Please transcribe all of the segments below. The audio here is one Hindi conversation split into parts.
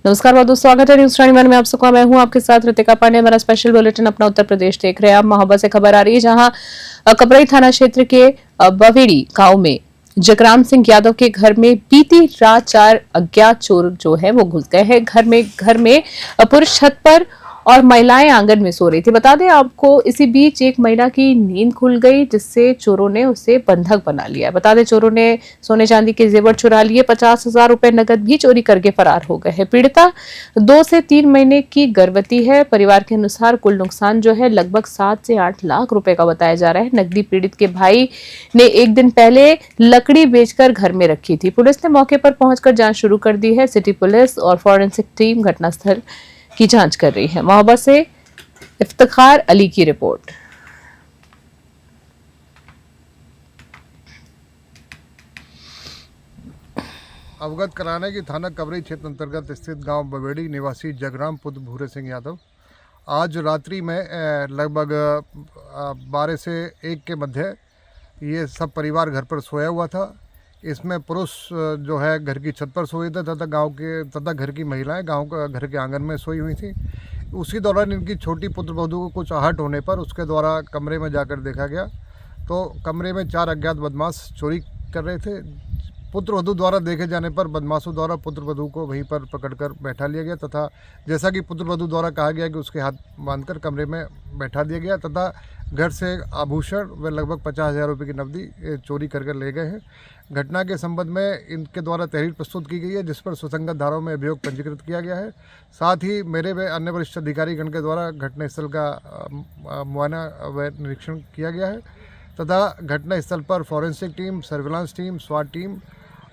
नमस्कार, बहुत बहुत स्वागत है न्यूज 21 में। आप सबका मैं हूं आपके साथ ऋतिका पांडे। हमारा स्पेशल बुलेटिन अपना उत्तर प्रदेश देख रहे हैं आप। महोबा से खबर आ रही है, जहां कपरई थाना क्षेत्र के बवेड़ी गांव में जगराम सिंह यादव के घर में बीती रात 4 अज्ञात चोर जो है वो घुस गए हैं। घर में पुरुष छत पर और महिलाएं आंगन में सो रही थी। बता दें आपको, इसी बीच एक महिला की नींद खुल गई, जिससे चोरों ने उसे बंधक बना लिया। बता दें, चोरों ने सोने चांदी के जेवर चुरा लिए, 50,000 रुपए नकद भी चोरी करके फरार हो गए हैं। पीड़िता 2 से 3 महीने की गर्भवती है। परिवार के अनुसार कुल नुकसान जो है लगभग 7 से 8 लाख रुपए का बताया जा रहा है। नकदी पीड़ित के भाई ने एक दिन पहले लकड़ी बेचकर घर में रखी थी। पुलिस ने मौके पर पहुंचकर जांच शुरू कर दी है। सिटी पुलिस और फॉरेंसिक टीम घटनास्थल की जांच कर रही है। महोबा से इफ्तिखार अली की रिपोर्ट। अवगत कराने की थाना कबरई क्षेत्र अंतर्गत स्थित गांव बवेड़ी निवासी जगराम पुत्र भूरे सिंह यादव आज रात्रि में लगभग 12 से 1 के मध्य ये सब परिवार घर पर सोया हुआ था। इसमें पुरुष जो है घर की छत पर सोए थे तथा घर की महिलाएं घर के आंगन में सोई हुई थी। उसी दौरान इनकी छोटी पुत्रवधू को कुछ आहट होने पर उसके द्वारा कमरे में जाकर देखा गया तो कमरे में 4 अज्ञात बदमाश चोरी कर रहे थे। पुत्रवधू द्वारा देखे जाने पर बदमाशों द्वारा पुत्रवधू को वहीं पर पकड़कर बैठा लिया गया तथा जैसा कि पुत्रवधू द्वारा कहा गया कि उसके हाथ बांधकर कमरे में बैठा दिया गया तथा घर से आभूषण व लगभग 50,000 रुपये की नकदी चोरी करके ले गए हैं। घटना के संबंध में इनके द्वारा तहरीर प्रस्तुत की गई है, जिस पर सुसंगत धाराओं में अभियोग पंजीकृत किया गया है। साथ ही मेरे व अन्य वरिष्ठ अधिकारीगण के द्वारा घटनास्थल का मुआयना व निरीक्षण किया गया है तथा घटनास्थल पर फॉरेंसिक टीम, सर्विलांस टीम, स्वाट टीम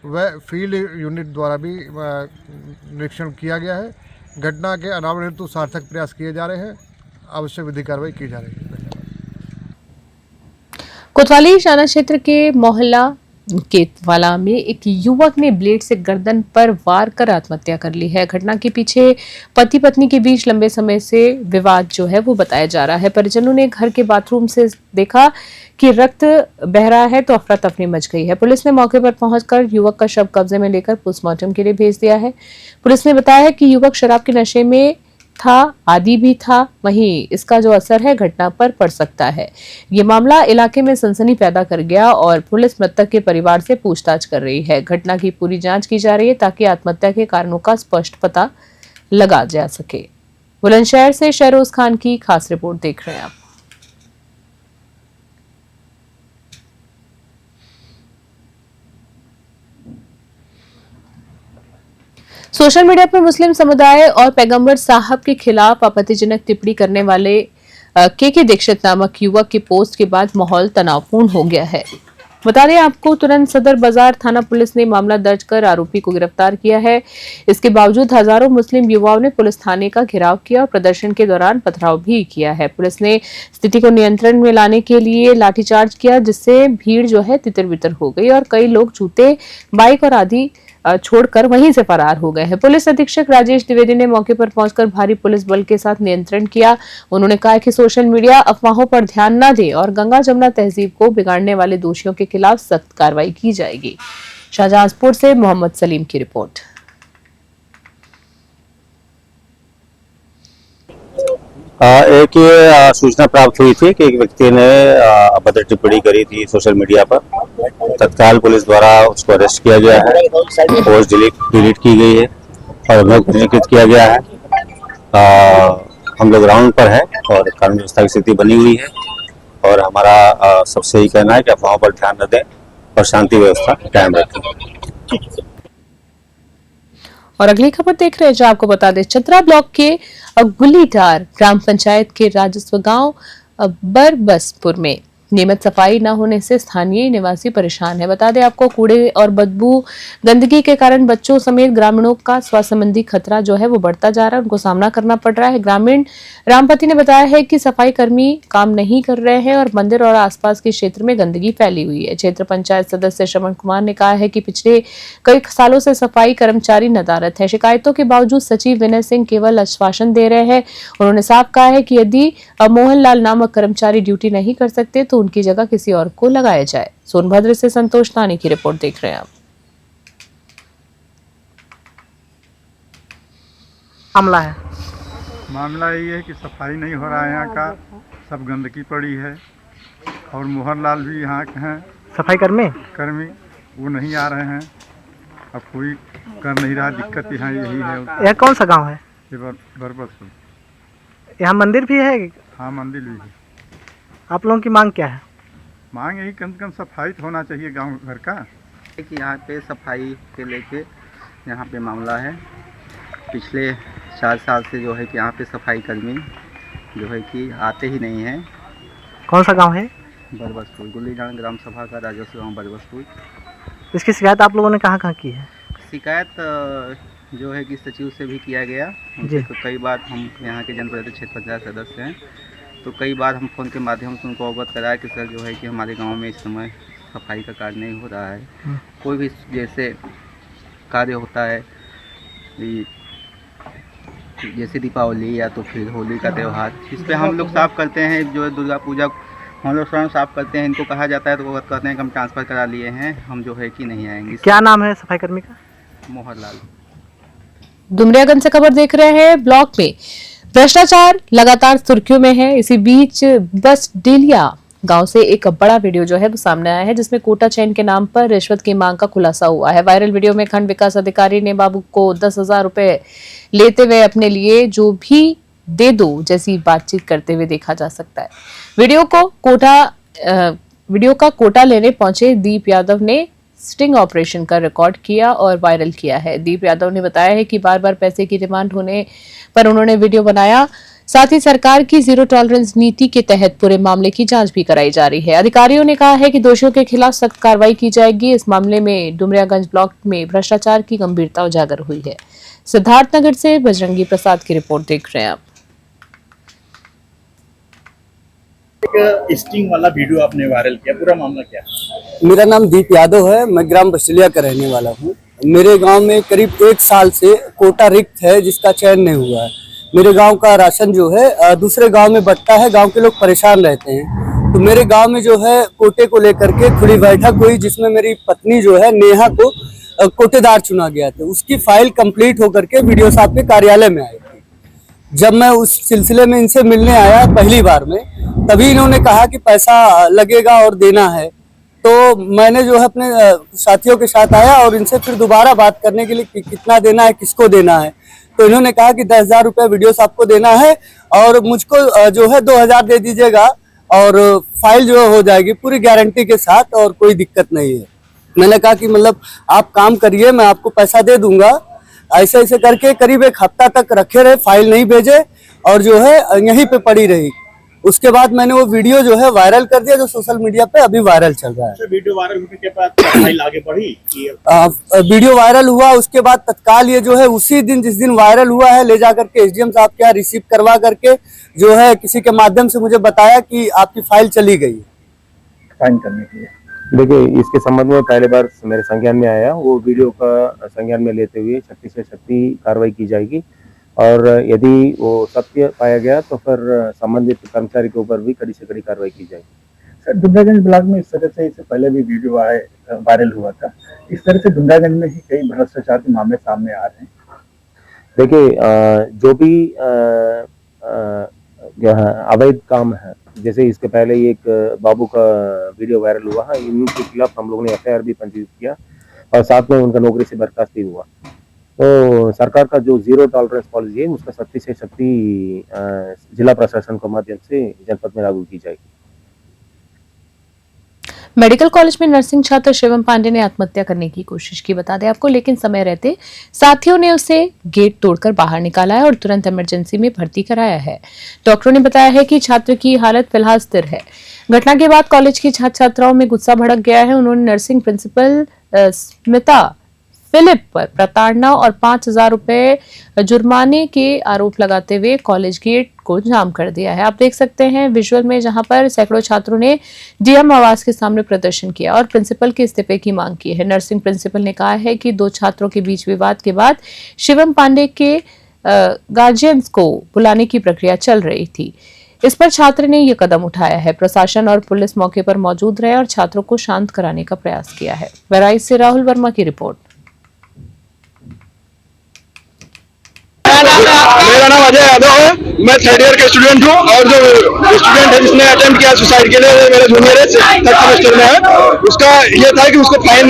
व फील्ड यूनिट द्वारा भी निरीक्षण किया गया है। घटना के अनावरण हेतु सार्थक प्रयास किए जा रहे हैं। आवश्यक विधि कार्रवाई की जा रही है। कोतवाली थाना क्षेत्र के मोहल्ला केतवाला में एक युवक ने ब्लेड से गर्दन पर वार कर आत्महत्या कर ली है। घटना के पीछे पति पत्नी के बीच लंबे समय से विवाद जो है वो बताया जा रहा है। परिजनों ने घर के बाथरूम से देखा कि रक्त बह रहा है तो अफरा तफरी मच गई है। पुलिस ने मौके पर पहुंचकर युवक का शव कब्जे में लेकर पोस्टमार्टम के लिए भेज दिया है। पुलिस ने बताया है कि युवक शराब के नशे में था, आदि भी था, वहीं इसका जो असर है घटना पर पड़ सकता है। ये मामला इलाके में सनसनी पैदा कर गया और पुलिस मृतक के परिवार से पूछताछ कर रही है। घटना की पूरी जांच की जा रही है ताकि आत्महत्या के कारणों का स्पष्ट पता लगा जा सके। बुलंदशहर से शहरोज खान की खास रिपोर्ट देख रहे हैं आप। सोशल मीडिया पर मुस्लिम समुदाय और पैगंबर साहब के खिलाफ आपत्तिजनक टिप्पणी करने वाले के दीक्षित नामक युवक की पोस्ट के बाद माहौल तनावपूर्ण हो गया है। बता दें आपको, तुरंत सदर बाजार थाना पुलिस ने मामला दर्ज कर आरोपी को गिरफ्तार किया है। इसके बावजूद हजारों मुस्लिम युवाओं ने पुलिस थाने का घेराव किया और प्रदर्शन के दौरान पथराव भी किया है। पुलिस ने स्थिति को नियंत्रण में लाने के लिए लाठीचार्ज किया, जिससे भीड़ जो है तितर-बितर हो गई और कई लोग जूते, बाइक और आदि छोड़कर वहीं से फरार हो गए हैं। पुलिस अधीक्षक राजेश द्विवेदी ने मौके पर पहुंचकर भारी पुलिस बल के साथ नियंत्रण किया। उन्होंने कहा कि सोशल मीडिया अफवाहों पर ध्यान न दे और गंगा जमुना तहजीब को बिगाड़ने वाले दोषियों के खिलाफ सख्त कार्रवाई की जाएगी। शाहजहांपुर से मोहम्मद सलीम की रिपोर्ट। एक ये सूचना प्राप्त हुई थी कि एक व्यक्ति ने अभद्र टिप्पणी करी थी सोशल मीडिया पर। तत्काल पुलिस द्वारा उसको अरेस्ट किया गया है, पोस्ट डिलीट की गई है और अभियोग पंजीकृत किया गया है। हम लोग ग्राउंड पर है और कानून व्यवस्था की स्थिति बनी हुई है और हमारा सबसे यही कहना है कि अफवाहों पर ध्यान न दें और शांति व्यवस्था कायम रखें। और अगली खबर देख रहे हैं, जो आपको बता दें, चतरा ब्लॉक के गुलीटार ग्राम पंचायत के राजस्व गांव बरबसपुर में नियमित सफाई न होने से स्थानीय निवासी परेशान है। बता दें आपको, कूड़े और बदबू गंदगी के कारण बच्चों समेत ग्रामीणों का स्वास्थ्य संबंधी खतरा जो है वो बढ़ता जा रहा है, उनको सामना करना पड़ रहा है। ग्रामीण रामपति ने बताया है कि सफाई कर्मी काम नहीं कर रहे हैं और मंदिर और आसपास के क्षेत्र में गंदगी फैली हुई है। क्षेत्र पंचायत सदस्य श्रवण कुमार ने कहा है कि पिछले कई सालों से सफाई कर्मचारी नदारत है। शिकायतों के बावजूद सचिव विनय सिंह केवल आश्वासन दे रहे हैं। उन्होंने साफ कहा है कि यदि मोहनलाल नामक कर्मचारी ड्यूटी नहीं कर सकते तो उनकी जगह किसी और को लगाया जाए। सोनभद्र से संतोष नानी की रिपोर्ट देख रहे हैं आप। मामला है? मामला ये है कि सफाई नहीं हो रहा है यहाँ का, सब गंदगी पड़ी है और मोहनलाल भी यहाँ के हैं सफाई कर्मी, वो नहीं आ रहे हैं। अब कोई कर नहीं रहा, दिक्कत यहाँ यही है। यह कौन सा गांव है? ये बरबसपुर। यहाँ मंदिर भी है? हाँ, मंदिर भी है। आप लोगों की मांग क्या है? मांग यही कम से कम सफाई तो होना चाहिए गांव घर का। कि यहाँ पे सफाई के लेके यहाँ पे मामला है। पिछले 4 साल से जो है कि यहाँ पे सफाई कर्मी जो है कि आते ही नहीं हैं। कौन सा गांव है? बरबसपुर, गुल्लीडांड ग्राम सभा का राजस्व गाँव बरबसपुर। इसकी शिकायत आप लोगों ने कहाँ की है? शिकायत जो है कि सचिव से भी किया गया। जी। तो कई बार हम यहाँ के जनप्रतिनिधि क्षेत्र पंचायत सदस्य हैं, तो कई बार हम फ़ोन के माध्यम से उनको अवगत कराया कि सर जो है कि हमारे गांव में इस समय सफाई का कार्य नहीं हो रहा है। कोई भी जैसे कार्य होता है, जैसे दीपावली या तो फिर होली का त्यौहार, इस पर हम लोग साफ़ करते हैं। जो है दुर्गा पूजा हम लोग स्वयं साफ़ करते हैं। इनको कहा जाता है तो वो कहते हैं कि हम ट्रांसफ़र करा लिए हैं, हम जो है कि नहीं आएंगे। क्या नाम है सफाई कर्मी का? मोहनलाल। डुमरियागंज से खबर देख रहे हैं। ब्लॉक में भ्रष्टाचार लगातार सुर्खियों में है। इसी बीच बस डेलिया गांव से एक बड़ा वीडियो जो है वो सामने आया है, जिसमें कोटा चैन के नाम पर रिश्वत की मांग का खुलासा हुआ है। वायरल वीडियो में खंड विकास अधिकारी ने बाबू को 10,000 रुपए लेते हुए अपने लिए जो भी दे दो जैसी बातचीत करते हुए देखा जा सकता है। वीडियो का कोटा लेने पहुंचे दीप यादव ने स्टिंग ऑपरेशन का रिकॉर्ड किया और वायरल किया है। दीप यादव ने बताया है कि बार बार पैसे की डिमांड होने पर उन्होंने वीडियो बनाया। साथ ही सरकार की जीरो टॉलरेंस नीति के तहत पूरे मामले की जांच भी कराई जा रही है। अधिकारियों ने कहा है कि दोषियों के खिलाफ सख्त कार्रवाई की जाएगी। इस मामले में डुमरियागंज ब्लॉक में भ्रष्टाचार की गंभीरता उजागर हुई है। सिद्धार्थनगर से बजरंगी प्रसाद की रिपोर्ट देख रहे हैं आप। एक स्टिंग वाला वीडियो आपने वायरल किया, पूरा मामला क्या है? मेरा नाम दीप यादव है, मैं ग्राम बस्टिलिया का रहने वाला हूँ। मेरे गांव में करीब 1 साल से कोटा रिक्त है, जिसका चयन नहीं हुआ है। मेरे गांव का राशन जो है दूसरे गांव में बंटता है, गांव के लोग परेशान रहते हैं। तो मेरे गांव में जो है कोटे को लेकर के खुली बैठक हुई, जिसमें मेरी पत्नी जो है नेहा को कोटेदार चुना गया था। उसकी फाइल कंप्लीट होकर के वीडियो साहब के कार्यालय में आई थी। जब मैं उस सिलसिले में इनसे मिलने आया पहली बार में, तभी इन्होंने कहा कि पैसा लगेगा और देना है। तो मैंने जो है अपने साथियों के साथ आया और इनसे फिर दोबारा बात करने के लिए कि कितना देना है, किसको देना है। तो इन्होंने कहा कि 10,000 रुपये वीडियो साहब को देना है और मुझको जो है 2,000 दे दीजिएगा और फाइल जो हो जाएगी पूरी गारंटी के साथ और कोई दिक्कत नहीं है। मैंने कहा कि मतलब आप काम करिए, मैं आपको पैसा दे दूंगा। ऐसे ऐसे करके करीब 1 हफ्ता तक रखे रहे, फाइल नहीं भेजे और जो है यहीं पे पड़ी रही। उसके बाद मैंने वो वीडियो जो है वायरल कर दिया, जो सोशल मीडिया पे अभी वायरल चल रहा है। वीडियो वायरल होने के बाद फाइल आगे बढ़ी? वीडियो वायरल हुआ, उसके बाद तत्काल ये जो है उसी दिन जिस दिन वायरल हुआ है ले जा करके एसडीएम साहब के यहाँ रिसीव करवा करके जो है किसी के माध्यम से मुझे बताया कि आपकी फाइल चली गई। फाइन करने के लिए देखिए, इसके संबंध में पहले बार मेरे संज्ञान में आया, वो वीडियो का संज्ञान में लेते हुए सख्ती से सख्ती कार्रवाई की जाएगी और यदि वो सत्य पाया गया तो फिर संबंधित कर्मचारी के ऊपर भी कड़ी से कड़ी कार्रवाई की जाएगी। सर, डुमरियागंज ब्लॉक में इस तरह से इससे पहले भी वीडियो वायरल हुआ था। इस तरह से डुमरियागंज में ही कई भ्रष्टाचार के मामले सामने आ रहे हैं। देखिए, जो भी अवैध काम है, जैसे इसके पहले एक बाबू का वीडियो वायरल हुआ है, इनके खिलाफ हम लोगों ने एफआईआर भी पंजीकृत किया और साथ में उनका नौकरी से बर्खास्त हुआ। तो सरकार का जो जीरो टॉलरेंस पॉलिसी है उसका सख्ती से सख्ती जिला प्रशासन के माध्यम से जनपद में लागू की जाएगी। मेडिकल कॉलेज में नर्सिंग छात्र शिवम पांडे ने आत्महत्या करने की कोशिश की, बता दें आपको, लेकिन समय रहते साथियों ने उसे गेट तोड़कर बाहर निकाला है और तुरंत इमरजेंसी में भर्ती कराया है। डॉक्टरों ने बताया है कि छात्र की हालत फिलहाल स्थिर है। घटना के बाद कॉलेज की छात्र छात्राओं में गुस्सा भड़क गया है। उन्होंने नर्सिंग प्रिंसिपल स्मिता फिलिप पर प्रताड़ना और 5,000 रुपए जुर्माने के आरोप लगाते हुए कॉलेज गेट को जाम कर दिया है। आप देख सकते हैं विजुअल में, जहां पर सैकड़ों छात्रों ने डीएम आवास के सामने प्रदर्शन किया और प्रिंसिपल के इस्तीफे की मांग की है। नर्सिंग प्रिंसिपल ने कहा है कि 2 छात्रों के बीच विवाद के बाद शिवम पांडे के गार्जियंस को बुलाने की प्रक्रिया चल रही थी। इस पर छात्र ने यह कदम उठाया है। प्रशासन और पुलिस मौके पर मौजूद रहे और छात्रों को शांत कराने का प्रयास किया है। बहराइच से राहुल वर्मा की रिपोर्ट। मेरा नाम अजय यादव है, मैं थर्ड ईयर का स्टूडेंट हूँ और जो स्टूडेंट है जिसने अटेम्प्ट किया सुसाइड के लिए वो मेरा जूनियर है, थर्ड सेमेस्टर में है। उसका ये था कि उसको फाइन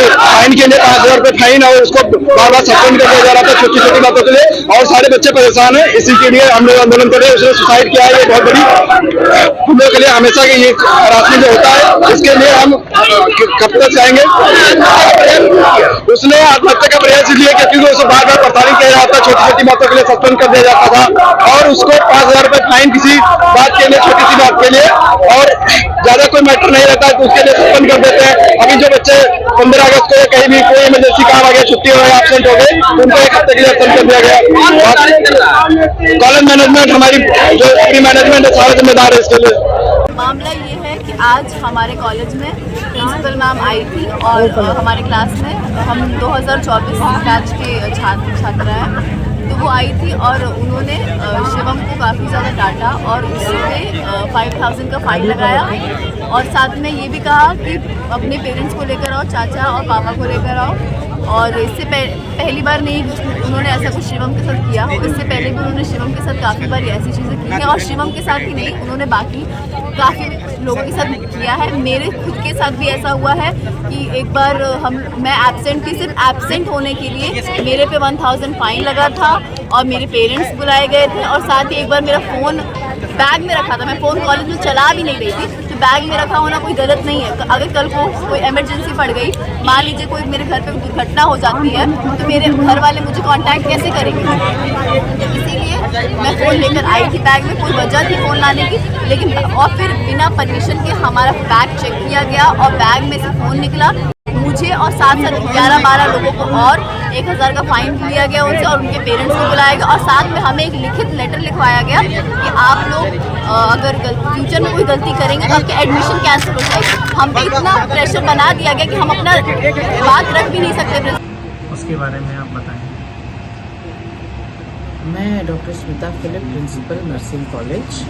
के लिए 5,000 रुपये फाइन और उसको बार बार सस्पेंड कर दिया जा रहा था छोटी छोटी बातों के लिए, और सारे बच्चे परेशान है। इसी के लिए हम लोग आंदोलन कर रहे हैं। उसने सुसाइड किया है, ये बहुत बड़ी हम लोग के लिए हमेशा के ये हरासमेंट जो होता है इसके लिए हम कब तक चाहेंगे। उसने आत्महत्या का प्रयास इसलिए क्योंकि उसे बार बार प्रताड़ित किया जाता था, छोटी छोटी बातों के लिए सस्पेंड कर दिया जाता था और उसको 5,000 रुपये फाइन किसी बात के लिए, छोटी सी बात के लिए, और ज्यादा कोई मैटर नहीं रहता तो उसके लिए सस्पेंड कर देते हैं। अभी जो बच्चे 15 अगस्त को कहीं भी कोई इमरजेंसी काम आ गया, छुट्टी हो गई, एब्सेंट हो गए, उनको 1 हफ्ते के लिए एब्सेंट कर दिया गया। कॉलेज मैनेजमेंट हमारी जो अपनी मैनेजमेंट है सारा जिम्मेदार है इसके लिए। मामला ये है कि आज हमारे कॉलेज में प्रिंसिपल मैम आई थी और हमारे क्लास में हम 2024 बैच के छात्र हैं, तो वो आई थी और उन्होंने शिवम को काफ़ी ज़्यादा डांटा और उससे 5,000 का फाइन लगाया और साथ में ये भी कहा कि अपने पेरेंट्स को लेकर आओ, चाचा और पापा को लेकर आओ। और इससे पहली बार नहीं उन्होंने ऐसा कुछ शिवम के साथ किया, इससे पहले भी उन्होंने शिवम के साथ काफ़ी बार ऐसी चीज़ें की हैं और शिवम के साथ ही नहीं, उन्होंने बाकी काफ़ी लोगों के साथ किया है। मेरे खुद के साथ भी ऐसा हुआ है कि एक बार मैं एब्सेंट थी, सिर्फ एब्सेंट होने के लिए मेरे पे 1,000 फाइन लगा था और मेरे पेरेंट्स बुलाए गए थे और साथ ही एक बार मेरा फ़ोन बैग में रखा था, मैं फ़ोन कॉलेज में चला भी नहीं रही थी, तो बैग में रखा होना कोई गलत नहीं है। अगर कल को कोई इमरजेंसी पड़ गई, मान लीजिए कोई मेरे घर पे दुर्घटना हो जाती है तो मेरे घर वाले मुझे कांटेक्ट कैसे करेंगे, इसीलिए मैं फ़ोन लेकर आई थी। बैग में कोई वजह थी फ़ोन लाने की, लेकिन और फिर बिना परमिशन के हमारा बैग चेक किया गया और बैग में से फ़ोन निकला। मुझे और साथ 11-12 लोगों को और 1,000 का फाइन लिया गया उनसे और उनके पेरेंट्स को बुलाया गया और साथ में हमें एक लिखित लेटर लिखवाया गया कि आप लोग अगर फ्यूचर में कोई गलती करेंगे तो आपके एडमिशन कैंसिल हो जाएगी। हम पे इतना प्रेशर बना दिया गया कि हम अपना बात रख भी नहीं सकते। उसके बारे में आप बताएं। मैं doctor Smita Philip, principal nursing college.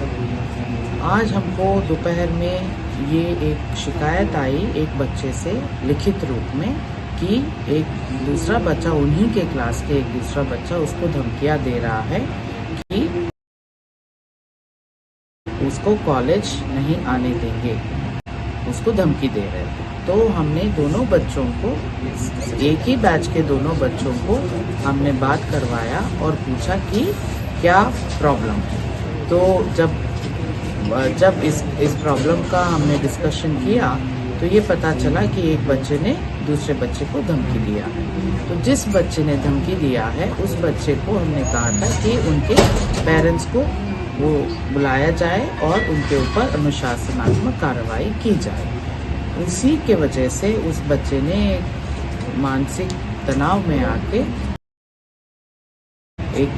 आज हमको दोपहर में ये एक शिकायत आई एक बच्चे से लिखित रूप में कि एक दूसरा बच्चा, उन्हीं के क्लास के एक दूसरा बच्चा उसको धमकियां दे रहा है कि उसको कॉलेज नहीं आने देंगे, उसको धमकी दे रहे थे। तो हमने दोनों बच्चों को, एक ही बैच के दोनों बच्चों को हमने बात करवाया और पूछा कि क्या प्रॉब्लम है। तो जब इस प्रॉब्लम का हमने डिस्कशन किया तो ये पता चला कि एक बच्चे ने दूसरे बच्चे को धमकी दिया है। तो जिस बच्चे ने धमकी दिया है उस बच्चे को हमने कहा था कि उनके पेरेंट्स को वो बुलाया जाए और उनके ऊपर अनुशासनात्मक कार्रवाई की जाए। उसी के वजह से उस बच्चे ने मानसिक तनाव में आके एक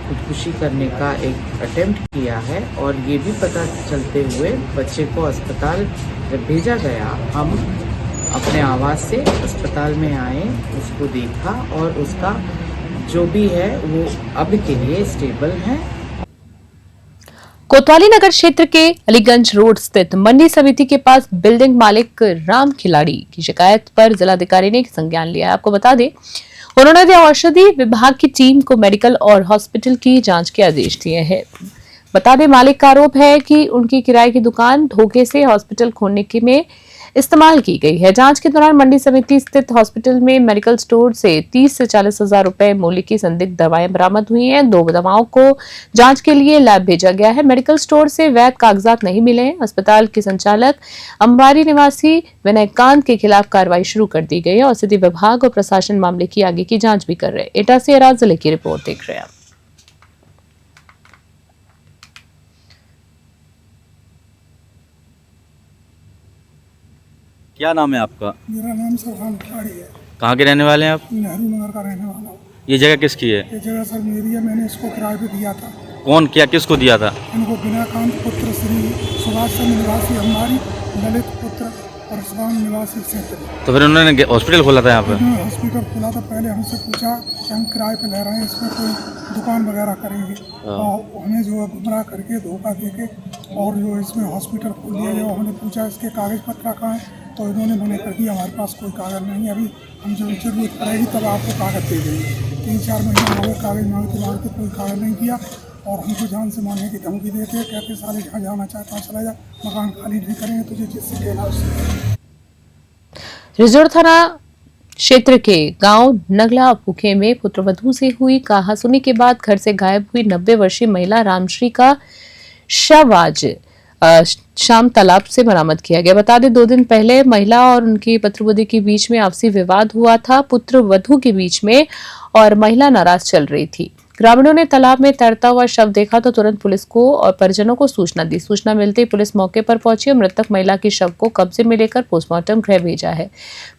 खुदकुशी करने का एक अटेम्प्ट किया है और ये भी पता चलते हुए बच्चे को अस्पताल जब भेजा गया, हम अपने आवाज़ से अस्पताल में आए, उसको देखा और उसका जो भी है वो अब के लिए स्टेबल है। कोतवाली नगर क्षेत्र के अलीगंज रोड स्थित मंडी समिति के पास बिल्डिंग मालिक राम खिलाड़ी की शिकायत पर जिलाधिकारी ने संज्ञान लिया। आपको बता दें, उन्होंने औषधि विभाग की टीम को मेडिकल और हॉस्पिटल की जांच के आदेश दिए हैं। बता दें, मालिक का आरोप है कि उनकी किराए की दुकान धोखे से हॉस्पिटल खोलने के में इस्तेमाल की गई है। जांच के दौरान मंडी समिति स्थित हॉस्पिटल में मेडिकल स्टोर से 30 से 40 हजार रुपए मूल्य की संदिग्ध दवाएं बरामद हुई हैं। 2 दवाओं को जांच के लिए लैब भेजा गया है। मेडिकल स्टोर से वैध कागजात नहीं मिले हैं। अस्पताल के संचालक अंबारी निवासी विनयकांत के खिलाफ कार्रवाई शुरू कर दी गई है। औषधि विभाग और प्रशासन मामले की आगे की जाँच भी कर रहे हैं। एटा से एराज जिले की रिपोर्ट देख रहे हैं। क्या नाम है आपका? मेरा नाम सरखान खिलाड़ी है। कहाँ के रहने वाले हैं आप? नेहरू नगर का रहने वाला हूँ। ये जगह किसकी है? ये जगह सर मेरी है, मैंने इसको किराए पे दिया था। कौन, क्या, किसको दिया था? इनको विनयकांत पुत्र श्री सुभाष चंद्र निवासी अंबारी, ललित पुत्र परशुराम निवासी क्षेत्र। तो फिर उन्होंने हॉस्पिटल खोला था यहाँ पे? हॉस्पिटल खोला था। पहले हमसे पूछा कि हम किराए पे ले रहे हैं, इसमें कोई दुकान वगैरह करेंगे, और हमें जो है गुमराह करके धोखा देके और जो इसमें हॉस्पिटल खोल दिया गया। हमने पूछा इसके कागज पत्र कहाँ है, तो इन्होंने मना कर दिया हमारे पास कोई कागज़ नहीं है, अभी हम जब जरूरत पड़ेगी तब आपको कागज़ दे देंगे। 3-4 महीने हो गए कागज मांगते कोई कागज नहीं किया और हमको जान से मारने की धमकी देते, कहते साले जहाँ जाना चाहता है चला जा, मकान खाली नहीं करेंगे तुझे, जिससे कहना उससे। रिजोर थाना क्षेत्र के गांव नगला पुखे में पुत्रवधू से हुई कहासुनी के बाद घर से गायब हुई 90 वर्षीय महिला रामश्री का शव आज शाम तालाब से बरामद किया गया। बता दें 2 दिन पहले महिला और उनकी पुत्रवधू के बीच में आपसी विवाद हुआ था, पुत्र वधू के बीच में, और महिला नाराज चल रही थी। ग्रामीणों ने तालाब में तैरता हुआ शव देखा तो तुरंत पुलिस को और परिजनों को सूचना दी। सूचना मिलते ही पुलिस मौके पर पहुंची और मृतक महिला के शव को कब्जे में लेकर पोस्टमार्टम गृह भेजा है।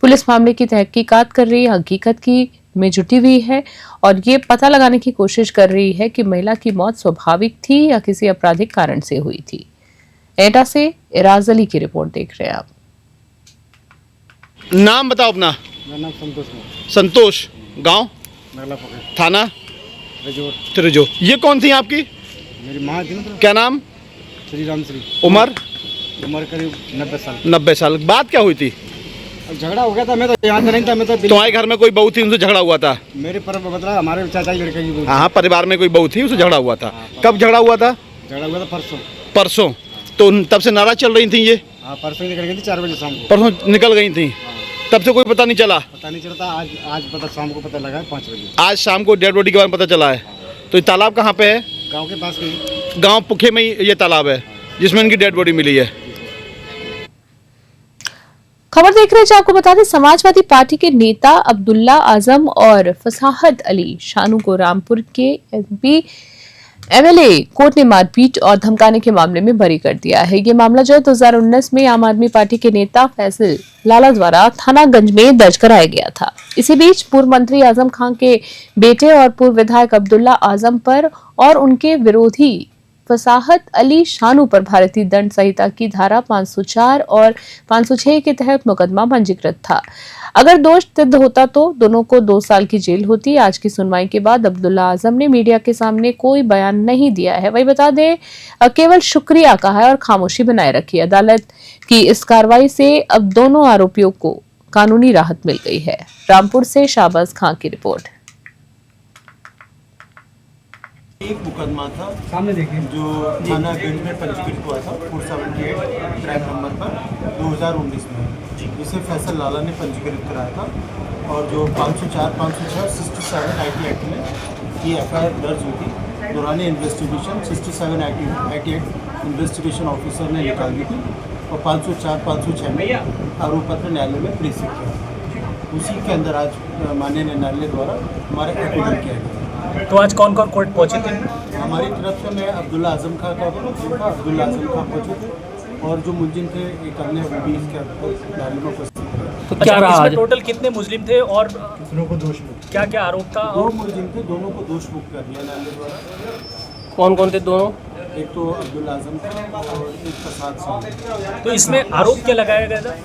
पुलिस मामले की तहकीकात कर रही है, हकीकत की में जुटी हुई है और ये पता लगाने की कोशिश कर रही है कि महिला की मौत स्वाभाविक थी या किसी आपराधिक कारण से हुई थी। एटा से इराज अली की रिपोर्ट देख रहे हैं आप। नाम बताओ अपना। मेरा नाम संतोष है। संतोष, गांव नगला पुखे, थाना रिजोर। ये कौन थी आपकी? मेरी माँ थी ना। क्या नाम? श्री रामश्री। उम्र करीब 90 साल। 90 साल। बात क्या हुई थी? झगड़ा हो गया था, मैं तो यहाँ नहीं था, मैं तो तुम्हारे घर में कोई बहू थी, उनसे झगड़ा हुआ था? मेरे पर मतलब हमारे चाचा की लड़के की। हाँ, परिवार में कोई बहू थी, उससे झगड़ा हुआ था। कब झगड़ा हुआ था? झगड़ा हुआ था परसों। परसों? तो तब से नाराज चल रही थी ये? हाँ, परसों निकल गई थी 4 बजे शाम को। परसों निकल गई थी? तब से कोई पता नहीं चला? पता नहीं चलता, आज पता शाम को पता लगा 5 बजे। आज शाम को डेड बॉडी के बारे में पता चला है। तो ये तालाब कहाँ पे है? गांव के पास में। गांव पुखे में ये तालाब है जिसमें इनकी डेड बॉडी मिली है। खबर देख रहे हैं, आपको बता दें समाजवादी पार्टी के नेता अब्दुल्ला आजम और फसाहत अली शानू को रामपुर के एमएलए कोर्ट ने मारपीट और धमकाने के मामले में बरी कर दिया है। ये मामला जो है 2019 में आम आदमी पार्टी के नेता फैसल लाला द्वारा थानागंज में दर्ज कराया गया था। इसी बीच पूर्व मंत्री आजम खान के बेटे और पूर्व विधायक अब्दुल्ला आजम पर और उनके विरोधी फसाहत अली शानू पर भारतीय दंड संहिता की धारा 504 और 506 के तहत मुकदमा पंजीकृत था। अगर दोष सिद्ध होता तो दोनों को 2 साल की जेल होती। आज की सुनवाई के बाद अब्दुल्ला आजम ने मीडिया के सामने कोई बयान नहीं दिया है। वही बता दें केवल शुक्रिया कहा है और खामोशी बनाए रखी। अदालत की इस कार्रवाई से अब दोनों आरोपियों को कानूनी राहत मिल गई है। रामपुर से शाहबाज खान की रिपोर्ट। एक मुकदमा था सामने देखिए जो थाना गंज में पंजीकृत हुआ था 478 ट्रैक नंबर पर 2019 में, जिसे फैसल लाला ने पंजीकृत कराया था और जो 504, 506, 67 IT एक्ट में ये FIR दर्ज हुई थी। दौरान investigation 67 IT act investigation officer ने निकाल दी थी और 504, 506 में आरोप पत्र न्यायालय में प्रेषित किया। उसी के अंदर आज माननीय न्यायालय द्वारा हमारा एक्विटल किया गया। तो आज कौन कौन कोर्ट पहुंचे थे? हमारी तरफ से मैं अब्दुल्ला आजम खां का अब्दुल्ला आजम खां पहुंचे थे और जो मुलजिम थे एक अन्य भी इसके न्यायालय में उपस्थित थे। तो क्या रहा आज? टोटल कितने मुस्लिम थे और दोनों को दोष मुक्त? क्या क्या आरोप था? 2 मुलजिम थे, दोनों को दोष मुक्त कर दिया न्यायालय द्वारा। कौन कौन थे दोनों? एक तो अब्दुल्ला आजम खां और एक प्रसाद सिंह। तो इसमें आरोप क्या लगाया गया था?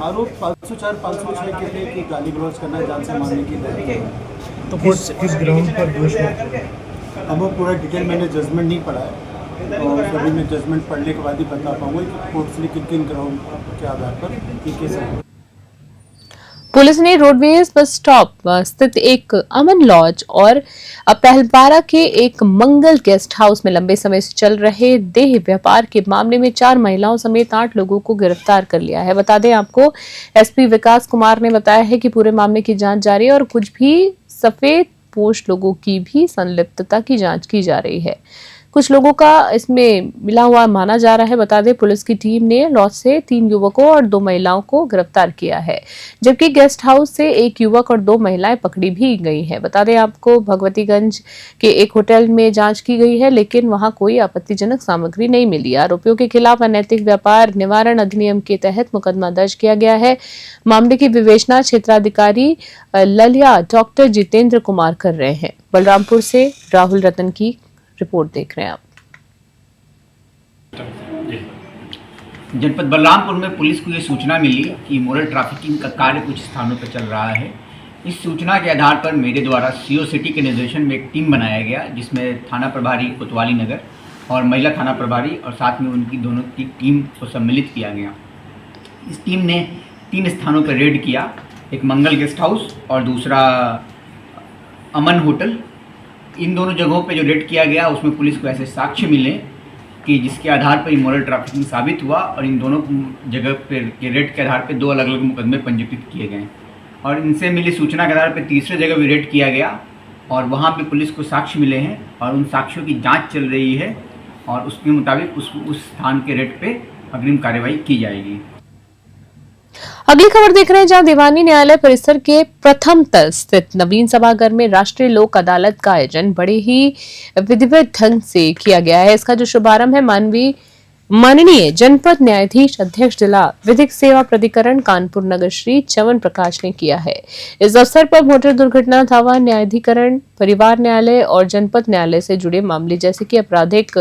आरोप 504, 506 के थे कि गाली गलौज करना, जान से मारने की धमकी। तो किस ग्राउंड पर दोष मुक्त? अब वो पूरा डिटेल मैंने जजमेंट नहीं पढ़ा है और सभी मैं जजमेंट पढ़ने के बाद ही बता पाऊंगा कि कोर्ट ने किन ग्राउंड के आधार पर ये केस है। पुलिस ने रोडवेज बस स्टॉप स्थित एक अमन लॉज और पहलपारा के एक मंगल गेस्ट हाउस में लंबे समय से चल रहे देह व्यापार के मामले में 4 महिलाओं समेत 8 लोगों को गिरफ्तार कर लिया है। बता दें आपको एसपी विकास कुमार ने बताया है कि पूरे मामले की जांच जारी है और कुछ भी सफेद पोश लोगों की भी संलिप्तता की जांच की जा रही है। कुछ लोगों का इसमें मिला हुआ माना जा रहा है। बता दें पुलिस की टीम ने लॉज से 3 युवकों और 2 महिलाओं को गिरफ्तार किया है, जबकि गेस्ट हाउस से 1 युवक और 2 महिलाएं पकड़ी भी गई हैं। बता दें आपको भगवतीगंज के एक होटल में जांच की गई है, लेकिन वहां कोई आपत्तिजनक सामग्री नहीं मिली। आरोपियों के खिलाफ अनैतिक व्यापार निवारण अधिनियम के तहत मुकदमा दर्ज किया गया है। मामले की विवेचना क्षेत्राधिकारी ललिया डॉक्टर जितेंद्र कुमार कर रहे हैं। बलरामपुर से राहुल रतन की रिपोर्ट देख रहे हैं आप। जनपद बलरामपुर में पुलिस को ये सूचना मिली कि मोरल ट्रैफिकिंग का कार्य कुछ स्थानों पर चल रहा है। इस सूचना के आधार पर मेरे द्वारा सीओ सिटी के निर्देशन में एक टीम बनाया गया, जिसमें थाना प्रभारी कोतवाली नगर और महिला थाना प्रभारी और साथ में उनकी दोनों की टीम को सम्मिलित किया गया। इस टीम ने 3 स्थानों पर रेड किया, एक मंगल गेस्ट हाउस और दूसरा अमन होटल, इन दोनों जगहों पे जो रेड किया गया उसमें पुलिस को ऐसे साक्ष्य मिले कि जिसके आधार पर इमोरल ट्रैफिकिंग साबित हुआ और इन दोनों जगह पर के रेड के आधार पर 2 अलग अलग मुकदमे पंजीकृत किए गए और इनसे मिली सूचना के आधार पर तीसरे जगह भी रेड किया गया और वहाँ पे पुलिस को साक्ष्य मिले हैं और उन साक्ष्यों की जांच चल रही है और उसके मुताबिक उस स्थान के रेड पे अग्रिम कार्यवाही की जाएगी। अगली खबर देख रहे हैं, जहां दीवानी न्यायालय परिसर के प्रथम तल स्थित नवीन सभागार में राष्ट्रीय लोक अदालत का आयोजन बड़े ही विधिवत ढंग से किया गया है। इसका जो शुभारंभ है माननीय जनपद न्यायाधीश अध्यक्ष जिला विधिक सेवा प्राधिकरण कानपुर नगर श्री च्यवन प्रकाश ने किया है। इस अवसर पर मोटर दुर्घटना, धावा न्यायाधिकरण, परिवार न्यायालय और जनपद न्यायालय से जुड़े मामले जैसे कि आपराधिक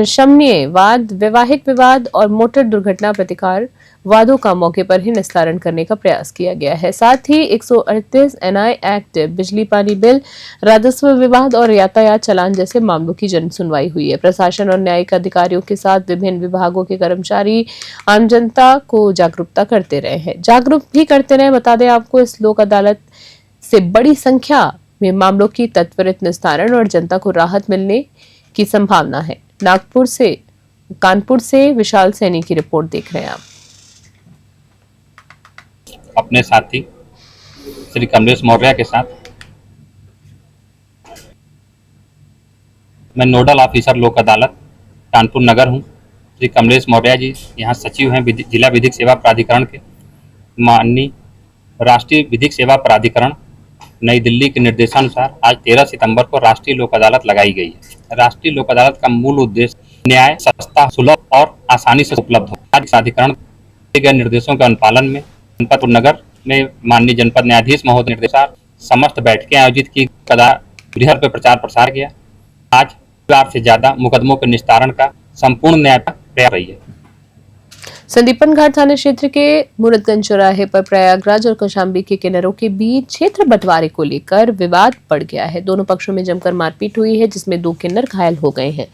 शमनीय वाद, वैवाहिक विवाद और मोटर दुर्घटना प्रतिकार वादों का मौके पर ही निस्तारण करने का प्रयास किया गया है। साथ ही 138 एनआई एक्ट, बिजली पानी बिल, राजस्व विवाद और यातायात चालान जैसे मामलों की जन सुनवाई हुई है। प्रशासन और न्यायिक अधिकारियों के साथ विभिन्न विभागों के कर्मचारी आम जनता को जागरूक भी करते रहे। बता दें आपको, इस लोक अदालत से बड़ी संख्या में मामलों की त्वरित निस्तारण और जनता को राहत मिलने की संभावना है। कानपुर से विशाल सैनी की रिपोर्ट देख रहे हैं आप। अपने साथी श्री कमलेश मौर्य के साथ मैं नोडल ऑफिसर लोक अदालत कानपुर नगर हूं। श्री कमलेश मौर्य जी यहां सचिव हैं जिला विधिक सेवा प्राधिकरण के। माननीय राष्ट्रीय विधिक सेवा प्राधिकरण नई दिल्ली के निर्देशानुसार आज 13 सितंबर को राष्ट्रीय लोक अदालत लगाई गई है। राष्ट्रीय लोक अदालत का मूल उद्देश्य न्याय सस्ता, सुलभ और आसानी से उपलब्ध हो। आज प्राधिकरण दिए गए निर्देशों के अनुपालन में जनपद नगर में माननीय जनपद न्यायाधीश महोदय निर्देशानुसार समस्त बैठकें आयोजित की, गृह पे प्रचार प्रसार किया। आज 4 से ज्यादा मुकदमों के निस्तारण का संपूर्ण न्याय प्रयास रही है। संदीपन घाट थाना क्षेत्र के मुरदगंज चौराहे पर प्रयागराज और कौशाम्बी के किन्नरों के बीच क्षेत्र बंटवारे को लेकर विवाद बढ़ गया है। दोनों पक्षों में जमकर मारपीट हुई है, जिसमें 2 किन्नर घायल हो गए हैं।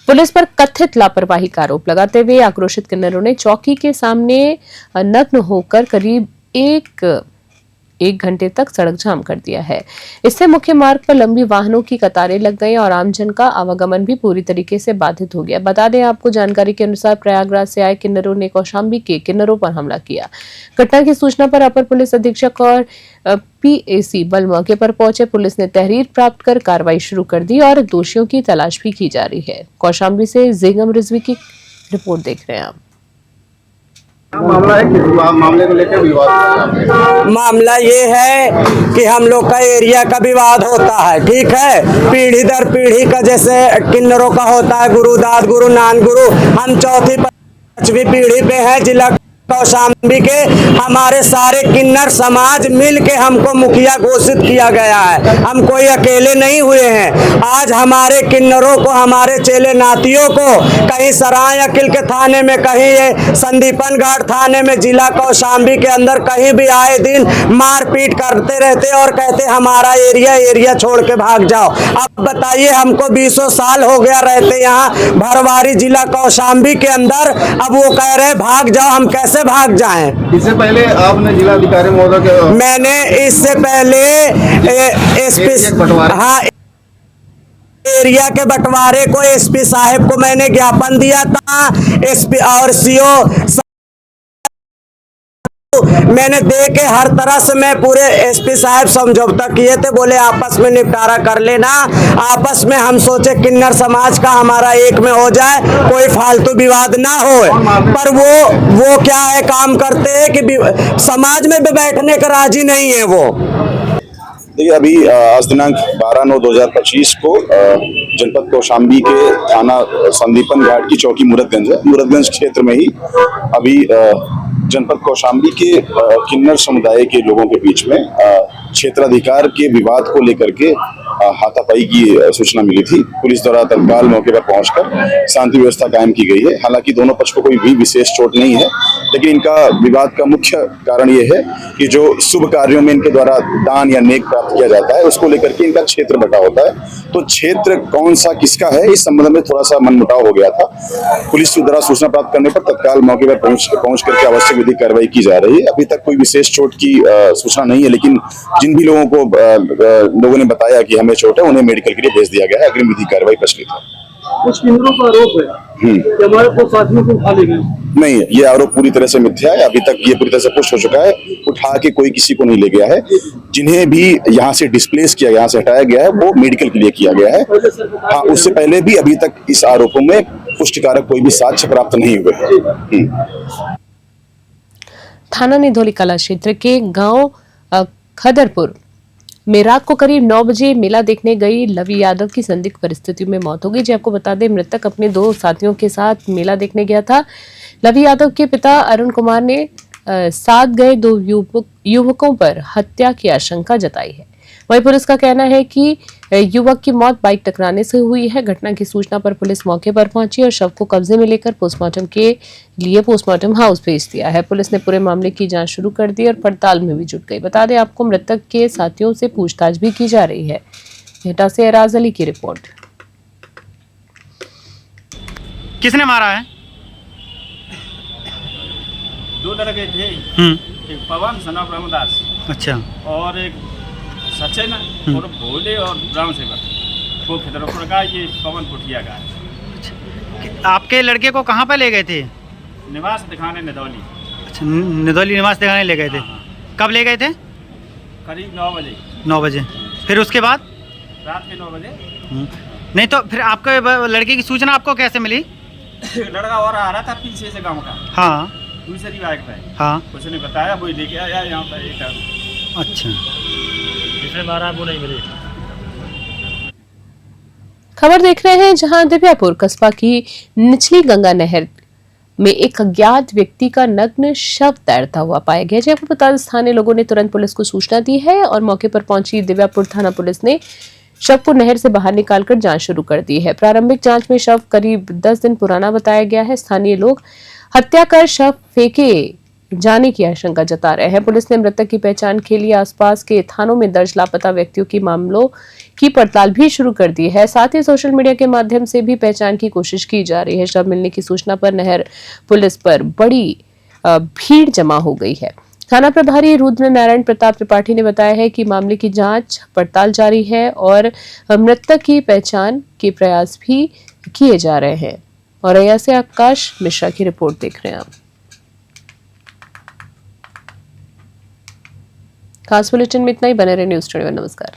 पुलिस पर कथित लापरवाही का आरोप लगाते हुए आक्रोशित किन्नरों ने चौकी के सामने नग्न होकर करीब एक घंटे तक सड़क जाम कर दिया है। इससे मुख्य मार्ग पर लंबी वाहनों की कतारें लग गई और आमजन का आवागमन भी पूरी तरीके से बाधित हो गया। बता दें आपको, जानकारी के अनुसार प्रयागराज से आए किन्नरों ने कौशाम्बी के किन्नरों पर हमला किया। घटना की सूचना पर अपर पुलिस अधीक्षक और पीएसी बल मौके पर पहुंचे। पुलिस ने तहरीर प्राप्त कर कार्रवाई शुरू कर दी और दोषियों की तलाश भी की जा रही है। कौशाम्बी से जेगम रिजवी की रिपोर्ट देख रहे हैं आप। मामला है कि मामले को लेकर विवाद, मामला ये है कि हम लोग का एरिया का विवाद होता है, ठीक है। पीढ़ी दर पीढ़ी का जैसे किन्नरों का होता है, गुरुदास गुरु नान गुरु, हम 4वीं पीढ़ी पे है। जिला कौशाम्बी के हमारे सारे किन्नर समाज मिल के हमको मुखिया घोषित किया गया है। हम कोई अकेले नहीं हुए हैं। आज हमारे किन्नरों को, हमारे चेले नातियों को कहीं सराय अकिल के थाने में, कहीं ये संदीपन घाट थाने में, जिला कौशाम्बी के अंदर कहीं भी आए दिन मारपीट करते रहते और कहते हमारा एरिया छोड़ के भाग जाओ। अब बताइए, हमको 20 साल हो गया रहते यहाँ भरवारी जिला कौशाम्बी के अंदर, अब वो कह रहे भाग जाओ, हम कैसे भाग जाएं? इससे पहले आपने जिला अधिकारी महोदय के, मैंने इससे पहले हाँ, एरिया के बंटवारे को एसपी साहब को मैंने ज्ञापन दिया था। एसपी और सीओ मैंने दे के हर तरह से मैं पूरे एसपी साहब समझौता किए थे, बोले आपस में निपटारा कर लेना। आपस में हम सोचे किन्नर समाज का हमारा एक में हो जाए, कोई फालतू विवाद ना हो। पर वो क्या है, काम करते हैं कि समाज में भी बैठने का राजी नहीं है वो। देखिए, अभी आज दिनांक 12/9/2025 को जनपद कौशाम्बी के थाना संदीपन घाट की चौकी मुरदगंज क्षेत्र में ही अभी जनपद कौशाम्बी के किन्नर समुदाय के लोगों के बीच में क्षेत्राधिकार के विवाद को लेकर के हाथापाई की सूचना मिली थी। पुलिस द्वारा तत्काल मौके पर पहुंचकर शांति व्यवस्था कायम की गई है। हालांकि दोनों पक्ष को कोई भी विशेष चोट नहीं है, लेकिन इनका विवाद का मुख्य कारण ये है कि जो शुभ कार्यों में इनके द्वारा दान या नेक प्राप्त किया जाता है उसको लेकर के इनका क्षेत्र बटा होता है। तो क्षेत्र कौन सा किसका है इस संबंध में थोड़ा सा मनमुटाव हो गया था। पुलिस के द्वारा सूचना प्राप्त करने पर तत्काल मौके पर पहुंच करके आवश्यक विधिक कार्रवाई की जा रही है। अभी तक कोई विशेष चोट की सूचना नहीं है, लेकिन जिन भी लोगों को लोगों ने बताया कि हमें चोट है उन्हें मेडिकल के लिए भेज दिया गया है। अग्रिम विधिक कार्रवाई प्रचलित है। कुछ केंद्रों का आरोप है कि हमारे को साथियों को उठा ले गए। नहीं, ये आरोप पूरी तरह से मिथ्या है। अभी तक ये पूरी तरह से पुष्ट हो चुका है। उठा के कोई किसी को नहीं ले गया है। जिन्हें भी यहाँ से डिस्प्लेस किया गया, यहाँ से हटाया गया है, वो मेडिकल के लिए किया गया है। हाँ, उससे पहले भी अभी तक इस आरोपों में पुष्टिकारक कोई भी साक्ष्य प्राप्त नहीं हुए। थाना निधौली कला क्षेत्र के गांव खदरपुर में रात को करीब 9 बजे मेला देखने गई लवी यादव की संदिग्ध परिस्थितियों में मौत हो गई। जी आपको बता दें, मृतक अपने 2 साथियों के साथ मेला देखने गया था। लवी यादव के पिता अरुण कुमार ने साथ गए 2 युवकों पर हत्या की आशंका जताई है। वहीं पुलिस का कहना है कि युवक की मौत बाइक टकराने से हुई है। घटना की सूचना पर पुलिस मौके पर पहुंची और शव को कब्जे में लेकर पोस्टमार्टम के लिए पोस्टमार्टम हाउस भेज दिया है। पुलिस ने पूरे मामले की जांच शुरू कर दी और पड़ताल में भी जुट गई। बता दें आपको, मृतक के साथियों से पूछताछ भी की जा रही है। एटा से एराज अली की रिपोर्ट। किसने मारा है? 2 लड़के थे, एक पवन सन ऑफ रामदास, अच्छा, और एक सचिन और भोले और राम सेवक। वो खिदरपुर का, ये पवन पुठिया का है। आपके लड़के को कहाँ पर ले गए थे? निवास दिखाने निधौली। अच्छा, निधौली निवास दिखाने ले गए थे। कब ले गए थे? करीब 9 बजे। 9 बजे। फिर उसके बाद? रात के 9 बजे। नहीं तो फिर आपके लड़के की सूचना आपको कैसे मिली? लड़का और आ रहा था पीछे से गाँव का। हाँ, दूसरी बाइक पे। हाँ, उसने बताया, वो लेके आया यहाँ पर। अच्छा, जिसने मारा वो नहीं मिले। खबर देख रहे हैं, जहां दिव्यापुर कस्बा की निचली गंगा नहर में एक अज्ञात व्यक्ति का नग्न शव तैरता हुआ पाया गया। जब आपको बता दें, स्थानीय लोगों ने तुरंत पुलिस को सूचना दी है और मौके पर पहुंची दिव्यापुर थाना पुलिस ने शव को नहर से बाहर निकालकर जांच शुरू कर दी है। प्रारंभिक जांच में शव करीब 10 दिन पुराना बताया गया है। स्थानीय लोग हत्या कर शव फेंके जाने की आशंका जता रहे हैं। पुलिस ने मृतक की पहचान के लिए आसपास के थानों में दर्ज लापता व्यक्तियों की मामलों की पड़ताल भी शुरू कर दी है। साथ ही सोशल मीडिया के माध्यम से भी पहचान की कोशिश की जा रही है। शव मिलने की सूचना पर नहर पुलिस पर बड़ी भीड़ जमा हो गई है। थाना प्रभारी रुद्र नारायण प्रताप त्रिपाठी ने बताया है कि मामले की जांच पड़ताल जारी है और मृतक की पहचान के प्रयास भी किए जा रहे हैं। और यहाँ से आकाश मिश्रा की रिपोर्ट देख रहे हैं आप। खास बुलेटिन में इतना ही। बने रहे न्यूज़ 21। नमस्कार।